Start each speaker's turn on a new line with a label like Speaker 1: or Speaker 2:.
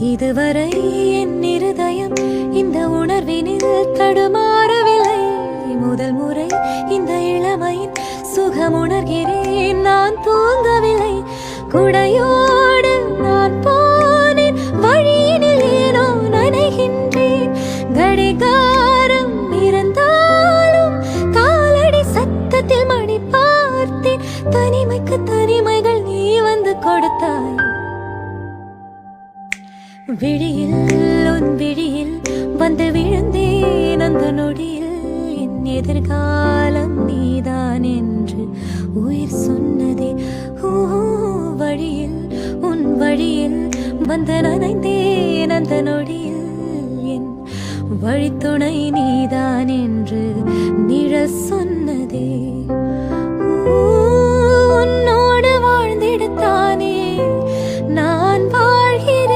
Speaker 1: இதுவரை என் இருதயம் இந்த உணர்வினில் தடுமாறவில்லை. முதல் முறை இந்த இளமையின் சுகம் உணர்கிறேன். நான் தூங்கவில்லை. குடையோடு நான் போனேன். வழியினில் ஏனோ நனைகின்றேன். கடிகாரம் இருந்தாலும் காலடி சத்தத்தில் மணி பார்த்தேன். தனிமைக்கு தனிமைகள் நீ வந்து கொடுத்தாய். விழியில் உன் விழியில் வந்து விழுந்தேன். அந்த நொடியில் என் எதிர்காலம் நீதான் என்று உயிர் சொன்னதே. வழியில் உன் வழியில் வந்து நனைந்தேன். அந்த நொடியில் என் வழித்துணை நீதான் என்று நிழல் சொன்னதே. உன்னோடு வாழ்ந்திடத்தானே